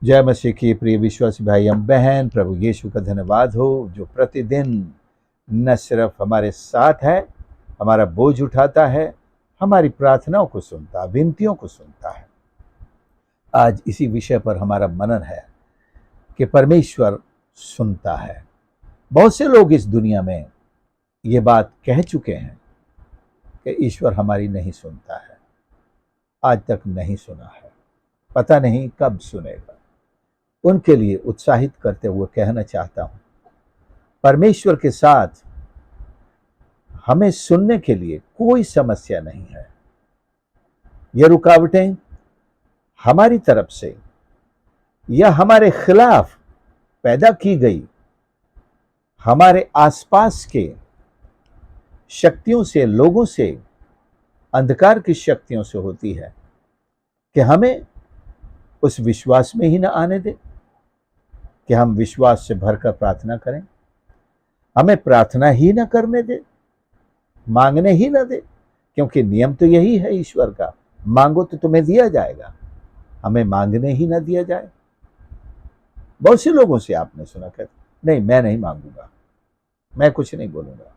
जय मसीह की प्रिय विश्वासी भाई एवं बहन, प्रभु यीशु का धन्यवाद हो जो प्रतिदिन न सिर्फ हमारे साथ है, हमारा बोझ उठाता है, हमारी प्रार्थनाओं को सुनता, विनतियों को सुनता है। आज इसी विषय पर हमारा मनन है कि परमेश्वर सुनता है। बहुत से लोग इस दुनिया में ये बात कह चुके हैं कि ईश्वर हमारी नहीं सुनता है, आज तक नहीं सुना है, पता नहीं कब सुनेगा। उनके लिए उत्साहित करते हुए कहना चाहता हूं, परमेश्वर के साथ हमें सुनने के लिए कोई समस्या नहीं है। ये रुकावटें हमारी तरफ से या हमारे खिलाफ पैदा की गई हमारे आसपास के शक्तियों से, लोगों से, अंधकार की शक्तियों से होती है कि हमें उस विश्वास में ही न आने दे कि हम विश्वास से भरकर प्रार्थना करें, हमें प्रार्थना ही न करने दे, मांगने ही न दे, क्योंकि नियम तो यही है ईश्वर का, मांगो तो तुम्हें दिया जाएगा, हमें मांगने ही न दिया जाए। बहुत से लोगों से आपने सुना कहते, नहीं मैं नहीं मांगूंगा, मैं कुछ नहीं बोलूंगा,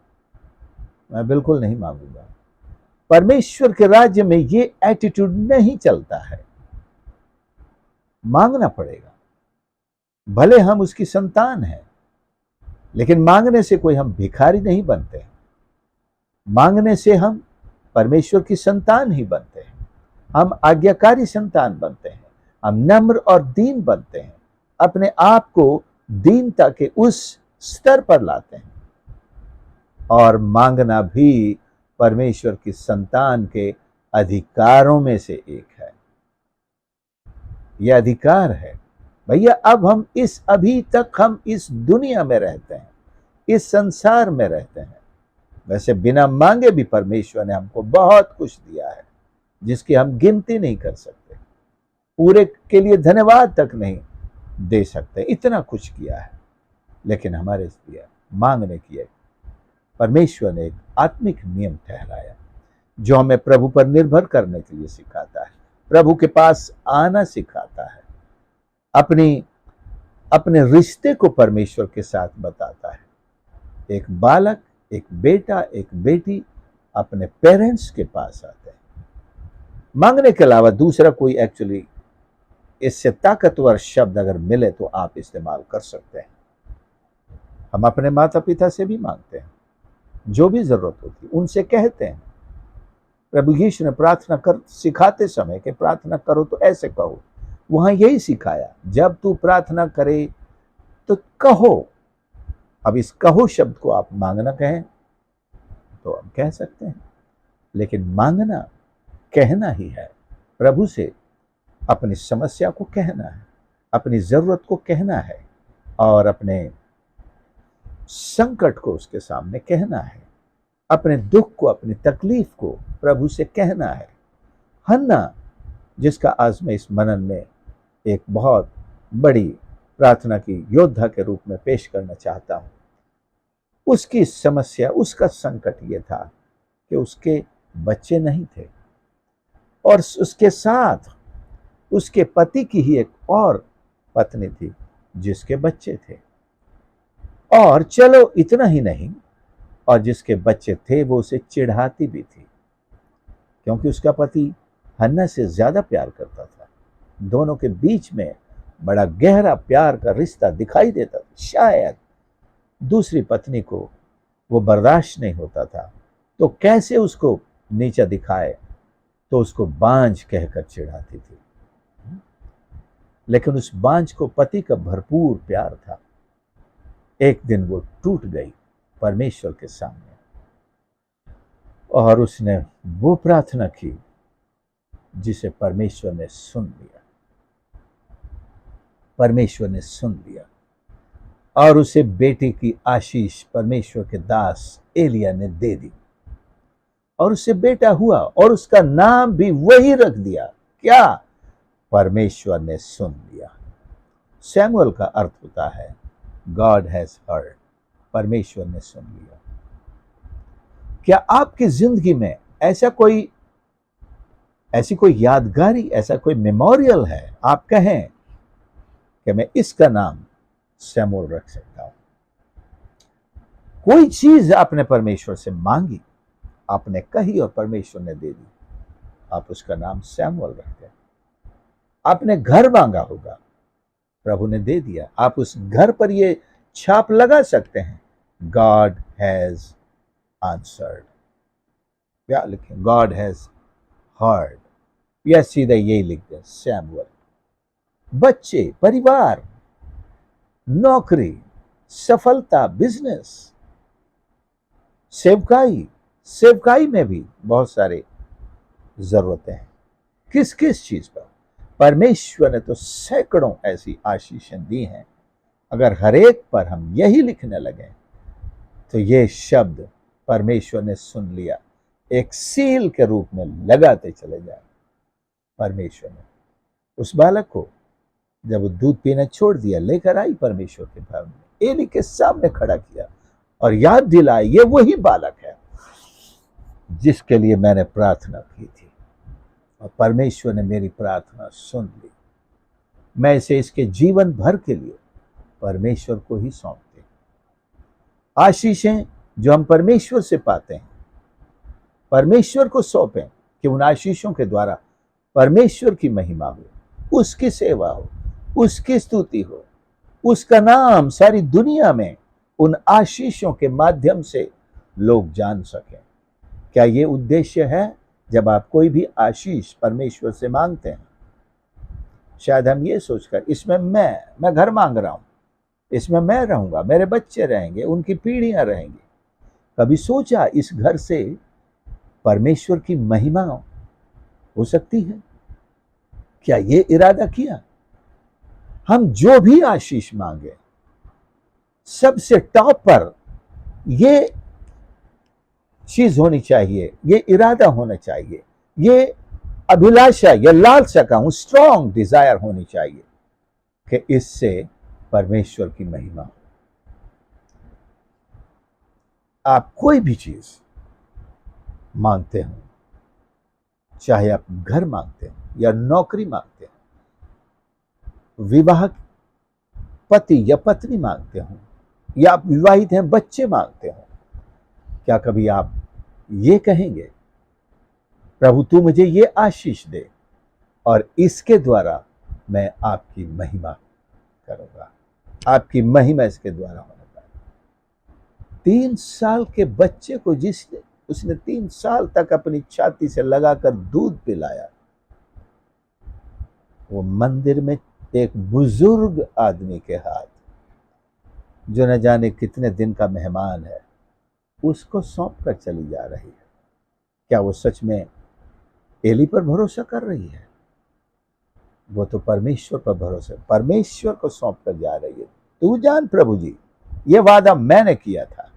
मैं बिल्कुल नहीं मांगूंगा। परमेश्वर के राज्य में ये एटीट्यूड नहीं चलता है। मांगना पड़ेगा, भले हम उसकी संतान हैं, लेकिन मांगने से कोई हम भिखारी नहीं बनते हैं। मांगने से हम परमेश्वर की संतान ही बनते हैं, हम आज्ञाकारी संतान बनते हैं, हम नम्र और दीन बनते हैं, अपने आप को दीनता के उस स्तर पर लाते हैं। और मांगना भी परमेश्वर की संतान के अधिकारों में से एक है। यह अधिकार है भैया। अब हम अभी तक हम इस दुनिया में रहते हैं, इस संसार में रहते हैं। वैसे बिना मांगे भी परमेश्वर ने हमको बहुत कुछ दिया है जिसकी हम गिनती नहीं कर सकते, पूरे के लिए धन्यवाद तक नहीं दे सकते, इतना कुछ किया है। लेकिन हमारे लिए मांगने की परमेश्वर ने एक आत्मिक नियम ठहराया जो हमें प्रभु पर निर्भर करने के लिए सिखाता है, प्रभु के पास आना सिखाता है, अपने रिश्ते को परमेश्वर के साथ बताता है। एक बालक, एक बेटा, एक बेटी अपने पेरेंट्स के पास आते हैं। मांगने के अलावा दूसरा कोई एक्चुअली इससे ताकतवर शब्द अगर मिले तो आप इस्तेमाल कर सकते हैं। हम अपने माता पिता से भी मांगते हैं, जो भी जरूरत होती है उनसे कहते हैं। प्रभु यीशु ने प्रार्थना कर सिखाते समय कि प्रार्थना करो तो ऐसे कहो, वहां यही सिखाया, जब तू प्रार्थना करे तो कहो। अब इस कहो शब्द को आप मांगना कहें तो हम कह सकते हैं, लेकिन मांगना कहना ही है। प्रभु से अपनी समस्या को कहना है, अपनी जरूरत को कहना है और अपने संकट को उसके सामने कहना है, अपने दुख को, अपनी तकलीफ को प्रभु से कहना है। हन्ना, जिसका आज मैं इस मनन में एक बहुत बड़ी प्रार्थना की योद्धा के रूप में पेश करना चाहता हूं, उसकी समस्या, उसका संकट यह था कि उसके बच्चे नहीं थे और उसके साथ उसके पति की ही एक और पत्नी थी जिसके बच्चे थे। और चलो इतना ही नहीं, और जिसके बच्चे थे वो उसे चिढ़ाती भी थी, क्योंकि उसका पति हन्ना से ज्यादा प्यार करता था। दोनों के बीच में बड़ा गहरा प्यार का रिश्ता दिखाई देता था। शायद दूसरी पत्नी को वो बर्दाश्त नहीं होता था, तो कैसे उसको नीचा दिखाए, तो उसको बांझ कहकर चिढ़ाती थी। लेकिन उस बांझ को पति का भरपूर प्यार था। एक दिन वो टूट गई परमेश्वर के सामने और उसने वो प्रार्थना की जिसे परमेश्वर ने सुन लिया। परमेश्वर ने सुन लिया और उसे बेटी की आशीष परमेश्वर के दास एलिया ने दे दी और उससे बेटा हुआ और उसका नाम भी वही रख दिया। क्या? परमेश्वर ने सुन लिया। सैमुअल का अर्थ होता है गॉड हैज हर्ड, परमेश्वर ने सुन लिया। क्या आपकी जिंदगी में ऐसी कोई यादगारी, ऐसा कोई मेमोरियल है, आप कहें कि मैं इसका नाम शमूएल रख सकता हूं। कोई चीज आपने परमेश्वर से मांगी, आपने कही और परमेश्वर ने दे दी, आप उसका नाम शमूएल रखते हैं। आपने घर मांगा होगा, प्रभु ने दे दिया, आप उस घर पर ये छाप लगा सकते हैं, गॉड हैज आंसर्ड, क्या लिखें, गॉड हैज हर्ड, या सीधा यही लिख दें शमूएल। बच्चे, परिवार, नौकरी, सफलता, बिजनेस, सेवकाई, सेवकाई में भी बहुत सारे जरूरतें हैं। किस किस चीज पर? परमेश्वर ने तो सैकड़ों ऐसी आशीषें दी हैं। अगर हर एक पर हम यही लिखने लगे तो ये शब्द परमेश्वर ने सुन लिया, एक सील के रूप में लगाते चले जाए। परमेश्वर ने उस बालक को जब वो दूध पीना छोड़ दिया, लेकर आई परमेश्वर के भवन में, एली के सामने खड़ा किया और याद दिलाई, ये वही बालक है जिसके लिए मैंने प्रार्थना की थी और परमेश्वर ने मेरी प्रार्थना सुन ली। मैं इसे इसके जीवन भर के लिए परमेश्वर को ही सौंपते। आशीषें जो हम परमेश्वर से पाते हैं, परमेश्वर को सौंपें कि उन आशीषों के द्वारा परमेश्वर की महिमा हो, उसकी सेवा हो, उसकी स्तुति हो, उसका नाम सारी दुनिया में उन आशीषों के माध्यम से लोग जान सकें। क्या ये उद्देश्य है जब आप कोई भी आशीष परमेश्वर से मांगते हैं? शायद हम ये सोचकर, इसमें मैं घर मांग रहा हूं, इसमें मैं रहूंगा, मेरे बच्चे रहेंगे, उनकी पीढ़ियां रहेंगी। कभी सोचा इस घर से परमेश्वर की महिमा हो सकती है? क्या ये इरादा किया? हम जो भी आशीष मांगे, सबसे टॉप पर ये चीज होनी चाहिए, ये इरादा होना चाहिए, ये अभिलाषा या लालसा का स्ट्रॉन्ग डिजायर होनी चाहिए कि इससे परमेश्वर की महिमा हो। आप कोई भी चीज मांगते हो, चाहे आप घर मांगते हो या नौकरी मांगते हो, विवाह पति या पत्नी मांगते हो, या आप विवाहित हैं बच्चे मांगते हो, क्या कभी आप ये कहेंगे, प्रभु तू मुझे ये आशीष दे और इसके द्वारा मैं आपकी महिमा करूंगा, आपकी महिमा इसके द्वारा होने पाए। 3 साल के बच्चे को जिसने उसने 3 साल तक अपनी छाती से लगाकर दूध पिलाया, वो मंदिर में एक बुजुर्ग आदमी के हाथ, जो न जाने कितने दिन का मेहमान है, उसको सौंप कर चली जा रही है। क्या वो सच में एली पर भरोसा कर रही है? वो तो परमेश्वर पर भरोसा, परमेश्वर को सौंप कर जा रही है। तू जान प्रभु जी, ये वादा मैंने किया था।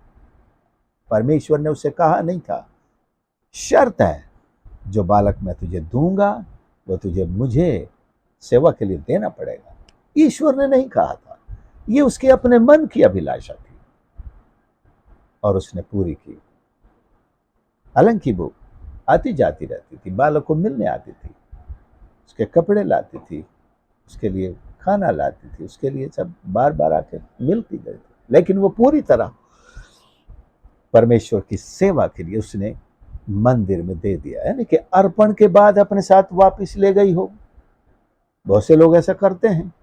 परमेश्वर ने उसे कहा नहीं था, शर्त है जो बालक मैं तुझे दूंगा वो तुझे मुझे सेवा के लिए देना पड़ेगा। ईश्वर ने नहीं कहा था, ये उसके अपने मन की अभिलाषा थी और उसने पूरी की। हालांकि वो आती जाती रहती थी, बालक को मिलने आती थी, उसके कपड़े लाती थी, उसके लिए खाना लाती थी, उसके लिए सब बार बार आके मिलती गई थी, लेकिन वो पूरी तरह परमेश्वर की सेवा के लिए उसने मंदिर में दे दिया। यानी कि अर्पण के बाद अपने साथ वापस ले गई हो। बहुत से लोग ऐसा करते हैं,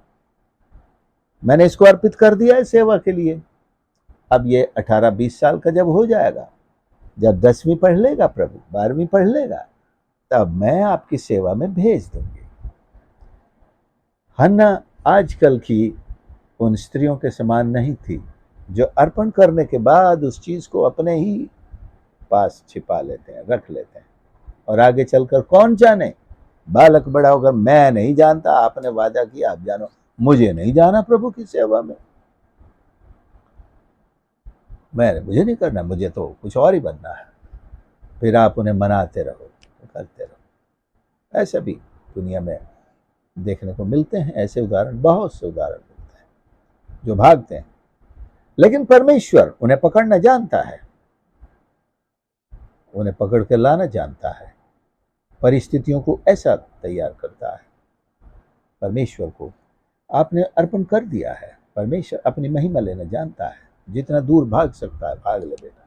मैंने इसको अर्पित कर दिया है सेवा के लिए, अब ये 18-20 साल का जब हो जाएगा, जब 10वीं पढ़ लेगा प्रभु, 12वीं पढ़ लेगा, तब मैं आपकी सेवा में भेज दूंगी। हन्ना आजकल की उन स्त्रियों के समान नहीं थी जो अर्पण करने के बाद उस चीज को अपने ही पास छिपा लेते हैं, रख लेते हैं, और आगे चलकर कौन जाने बालक बड़ा होकर, मैं नहीं जानता, आपने वादा किया आप जानो, मुझे नहीं जाना प्रभु की सेवा में, मुझे नहीं करना, मुझे तो कुछ और ही बनना है। फिर आप उन्हें मनाते रहो, करते रहो। ऐसा भी दुनिया में देखने को मिलते हैं, ऐसे उदाहरण, बहुत से उदाहरण मिलते हैं जो भागते हैं, लेकिन परमेश्वर उन्हें पकड़ना जानता है, उन्हें पकड़ के लाना जानता है, परिस्थितियों को ऐसा तैयार करता है। परमेश्वर को आपने अर्पण कर दिया है। परमेश्वर अपनी महिमा लेना जानता है, जितना दूर भाग सकता है भाग ले बेटा।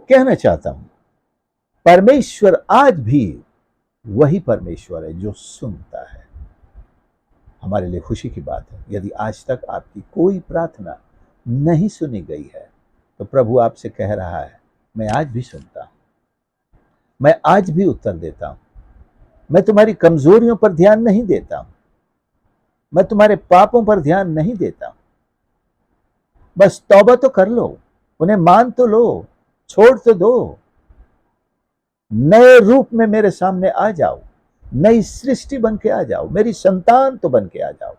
कहना चाहता हूं, परमेश्वर आज भी वही परमेश्वर है जो सुनता है। हमारे लिए खुशी की बात है, यदि आज तक आपकी कोई प्रार्थना नहीं सुनी गई है तो प्रभु आपसे कह रहा है, मैं आज भी सुनता हूं, मैं आज भी उत्तर देता हूं, मैं तुम्हारी कमजोरियों पर ध्यान नहीं देता हूं, मैं तुम्हारे पापों पर ध्यान नहीं देता हूं। बस तौबा तो कर लो, उन्हें मान तो लो, छोड़ तो दो, नए रूप में मेरे सामने आ जाओ, नई सृष्टि बन के आ जाओ, मेरी संतान तो बन के आ जाओ।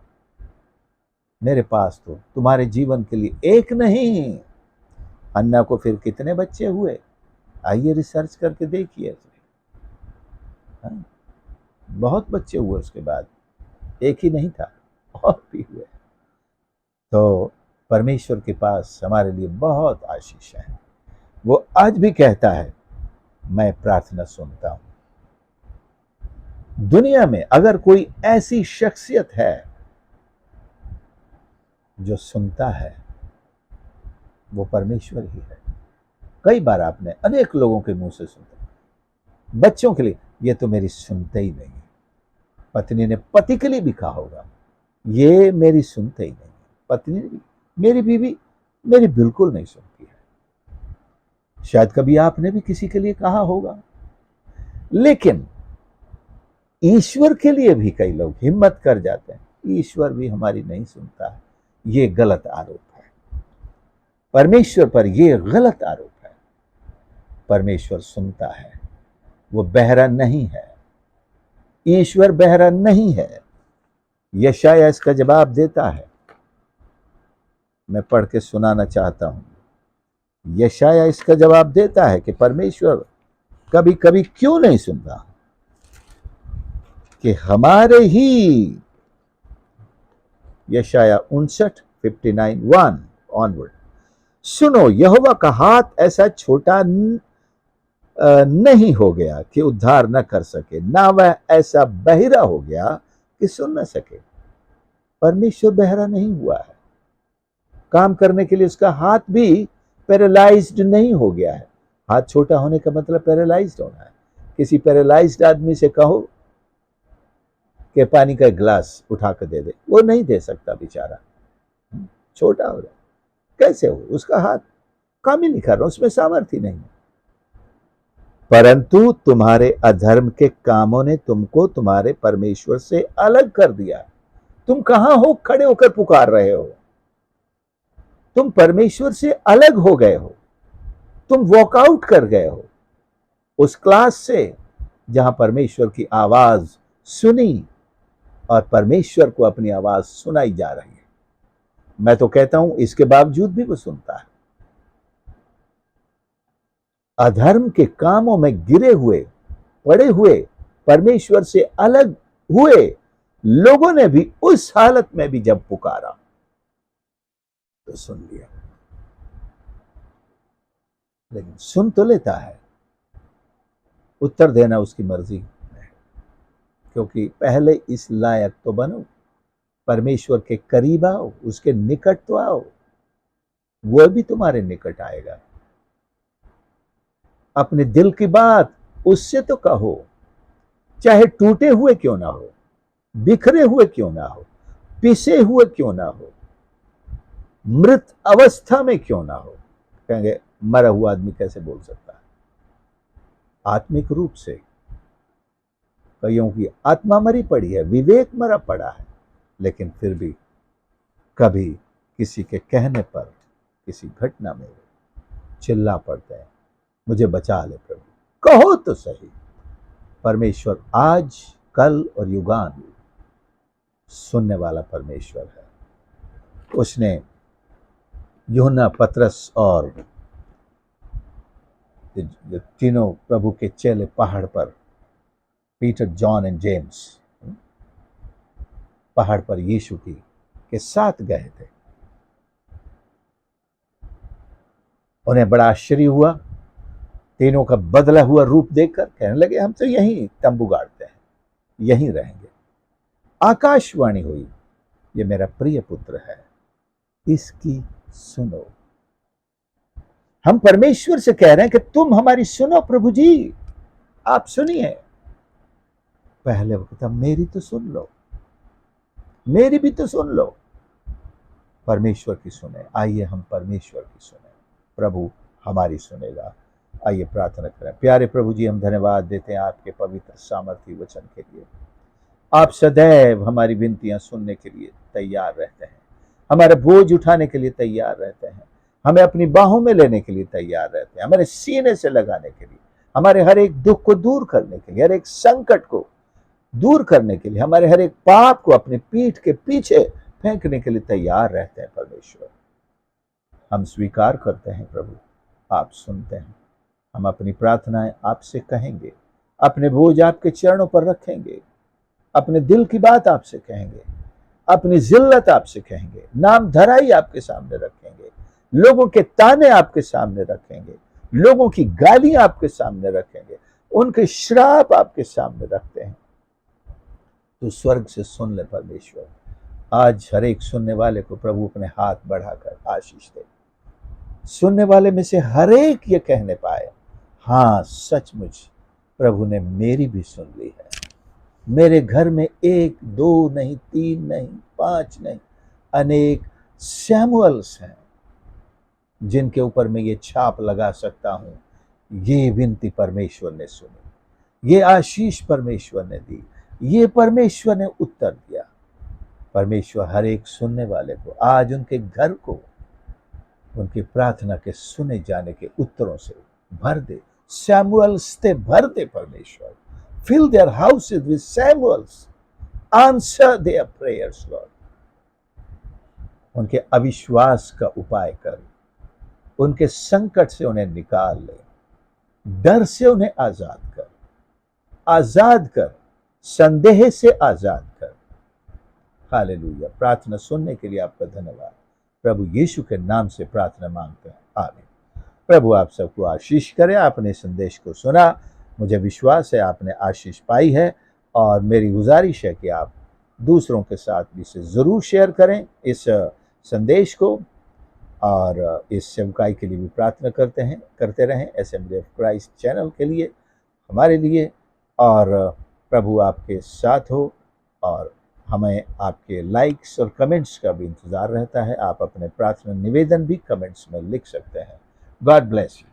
मेरे पास तो तुम्हारे जीवन के लिए एक नहीं, अन्ना को फिर कितने बच्चे हुए, आइए रिसर्च करके देखिए। बहुत बच्चे हुए, उसके बाद एक ही नहीं था, और भी हुए। तो परमेश्वर के पास हमारे लिए बहुत आशीष है। वो आज भी कहता है, मैं प्रार्थना सुनता हूं। दुनिया में अगर कोई ऐसी शख्सियत है जो सुनता है, वो परमेश्वर ही है। कई बार आपने अनेक लोगों के मुंह से सुना, बच्चों के लिए, ये तो मेरी सुनते ही नहीं। पत्नी ने पति के लिए भी कहा होगा, ये मेरी सुनते ही नहीं। पत्नी ने भी, मेरी बीवी मेरी बिल्कुल नहीं सुनती है। शायद कभी आपने भी किसी के लिए कहा होगा। लेकिन ईश्वर के लिए भी कई लोग हिम्मत कर जाते हैं, ईश्वर भी हमारी नहीं सुनता है। ये गलत आरोप है, परमेश्वर पर ये गलत आरोप है। परमेश्वर सुनता है, वो बहरा नहीं है। ईश्वर बहरा नहीं है। यशाया इसका जवाब देता है, मैं पढ़ के सुनाना चाहता हूं। यशाया इसका जवाब देता है कि परमेश्वर कभी कभी क्यों नहीं सुनता, कि हमारे ही, यशाया 59:1 ऑनवर्ड, सुनो यहोवा का हाथ ऐसा छोटा नहीं हो गया कि उद्धार न कर सके, ना वह ऐसा बहिरा हो गया कि सुन न सके। परमेश्वर बहरा नहीं हुआ है, काम करने के लिए उसका हाथ भी पैरालाइज्ड नहीं हो गया है। हाथ छोटा होने का मतलब पैरालाइज्ड होना है। किसी पैरालाइज्ड आदमी से कहो कि पानी का गिलास उठा कर दे दे, वो नहीं दे सकता बेचारा, छोटा हो रहा। कैसे हो, उसका हाथ काम ही नहीं कर रहा, उसमें सामर्थ्य नहीं है। परंतु तुम्हारे अधर्म के कामों ने तुमको तुम्हारे परमेश्वर से अलग कर दिया। तुम कहां हो, खड़े होकर पुकार रहे हो, तुम परमेश्वर से अलग हो गए हो, तुम वॉकआउट कर गए हो उस क्लास से जहां परमेश्वर की आवाज सुनी और परमेश्वर को अपनी आवाज सुनाई जा रही है। मैं तो कहता हूं इसके बावजूद भी वो सुनता है। अधर्म के कामों में गिरे हुए, पड़े हुए, परमेश्वर से अलग हुए लोगों ने भी उस हालत में भी जब पुकारा तो सुन लिया। लेकिन सुन तो लेता है, उत्तर देना उसकी मर्जी है। क्योंकि पहले इस लायक तो बनो, परमेश्वर के करीब आओ, उसके निकट तो आओ, वह भी तुम्हारे निकट आएगा। अपने दिल की बात उससे तो कहो, चाहे टूटे हुए क्यों ना हो, बिखरे हुए क्यों ना हो, पिसे हुए क्यों ना हो, मृत अवस्था में क्यों ना हो। कहेंगे मरा हुआ आदमी कैसे बोल सकता है? आत्मिक रूप से कईयों की आत्मा मरी पड़ी है, विवेक मरा पड़ा है, लेकिन फिर भी कभी किसी के कहने पर, किसी घटना में चिल्ला पड़ते हैं, मुझे बचा ले प्रभु। कहो तो सही। परमेश्वर आज, कल और युगान सुनने वाला परमेश्वर है। उसने यूहन्ना, पतरस और तीनों प्रभु के चेले पहाड़ पर, पीटर, जॉन एंड जेम्स, पहाड़ पर यीशु के साथ गए थे। उन्हें बड़ा आश्चर्य हुआ, तीनों का बदला हुआ रूप देखकर कहने लगे हम तो यहीं तंबू गाड़ते हैं, यहीं रहेंगे। आकाशवाणी हुई, ये मेरा प्रिय पुत्र है, इसकी सुनो। हम परमेश्वर से कह रहे हैं कि तुम हमारी सुनो प्रभु जी, आप सुनिए। पहले वो कहता मेरी तो सुन लो, मेरी भी तो सुन लो। परमेश्वर की सुने, आइए हम परमेश्वर की सुने, प्रभु हमारी सुनेगा। आइए प्रार्थना करें। प्यारे प्रभु जी, हम धन्यवाद देते हैं आपके पवित्र सामर्थी वचन के लिए। आप सदैव हमारी विनतियां सुनने के लिए तैयार रहते हैं, हमारे बोझ उठाने के लिए तैयार रहते हैं, हमें अपनी बाहों में लेने के लिए तैयार रहते हैं, हमारे सीने से लगाने के लिए, हमारे हर एक दुख को दूर करने के लिए, हर एक संकट को दूर करने के लिए, हमारे हर एक पाप को अपनी पीठ के पीछे फेंकने के लिए तैयार रहते हैं। परमेश्वर, हम स्वीकार करते हैं प्रभु, आप सुनते हैं। हम अपनी प्रार्थनाएं आपसे कहेंगे, अपने बोझ आपके चरणों पर रखेंगे, अपने दिल की बात आपसे कहेंगे, अपनी जिल्लत आपसे कहेंगे, नाम धराई आपके सामने रखेंगे, लोगों के ताने आपके सामने रखेंगे, लोगों की गाली आपके सामने रखेंगे, उनके श्राप आपके सामने रखते हैं। तो स्वर्ग से सुन ले परमेश्वर। आज हर एक सुनने वाले को प्रभु अपने हाथ बढ़ाकर आशीष दे। सुनने वाले में से हर एक ये कहने पाए, हाँ सचमुच प्रभु ने मेरी भी सुन ली है। मेरे घर में 1 2 नहीं, 3 नहीं, 5 नहीं, अनेक सैमुअल्स हैं जिनके ऊपर मैं ये छाप लगा सकता हूं। ये विनती परमेश्वर ने सुनी, ये आशीष परमेश्वर ने दी, ये परमेश्वर ने उत्तर दिया। परमेश्वर हर एक सुनने वाले को आज उनके घर को उनकी प्रार्थना के सुने जाने के उत्तरों से भर दे, सैमुअल्स से भर दे। परमेश्वर, fill their houses with Samuels, answer their prayers, Lord। उनके अविश्वास का उपाय कर, उनके संकट से उन्हें निकाल ले, डर से उन्हें आजाद कर, संदेह से आजाद कर। हालेलुया। प्रार्थना सुनने के लिए आपका धन्यवाद। प्रभु यीशु के नाम से प्रार्थना मांगते हैं, आमीन। प्रभु आप सबको आशीष करे। आपने संदेश को सुना, मुझे विश्वास है आपने आशीष पाई है, और मेरी गुजारिश है कि आप दूसरों के साथ भी इसे ज़रूर शेयर करें इस संदेश को, और इस सेवकाई के लिए भी प्रार्थना करते रहें, असेंबली ऑफ क्राइस्ट चैनल के लिए, हमारे लिए। और प्रभु आपके साथ हो, और हमें आपके लाइक्स और कमेंट्स का भी इंतज़ार रहता है। आप अपने प्रार्थना निवेदन भी कमेंट्स में लिख सकते हैं। God bless you.